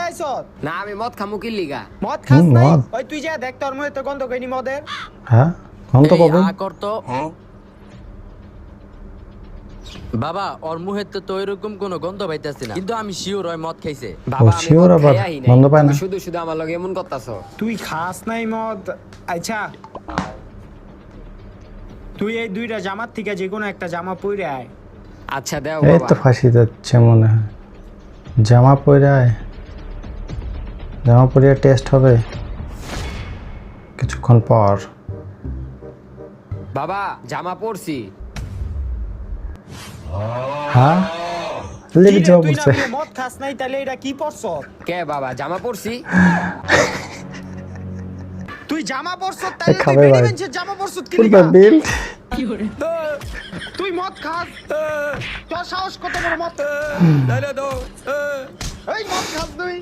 আইছত? না আমি মদ খামু কি লিগা? মদ খাস নাই? মদ? ওই তুই যা দেখ তোর মুখে তো গন্ধ কইনি মদের। হ্যাঁ গন্ধ এই কবে? আ করতো বাবা ওর মুহে তো এরকম কোনো গন্ধ পাইতাছি না, কিন্তু আমি শিওর ওই মদ খাইছে। বাবা আমি শিওর মদ আবার খাই আহি নাই। গন্ধ পায় না? তুমি শুধু শুধু আমার লগে এমন করতাছো। তুই খাস নাই মদ? আচ্ছা তুই এই দুইটা জামার থেকে যে কোনো একটা জামা পরে আয়। আচ্ছা দেও এই বাবা। তো ফাঁসি যাচ্ছে মনে হয়। জামা পরে আয়, জামা পরে টেস্ট হবে কিছুক্ষণ পর। বাবা জামা পরছি। হ্যাঁ কি লেগে রে, যাওয়া তুই না বলছে। বলে মদ খাস নাই, তাহলে এটা কি পরছ? কে বাবা জামা পরছি? তুই জামা পরছ তাহলে তুই খাবে বেডি ভাই। বেঞ্চের জামা পরছ কি পুরো লিগা? বিল। তুই মদ খাস? তোর সাহস কত বড় মদ? এই মদ খাস তুই?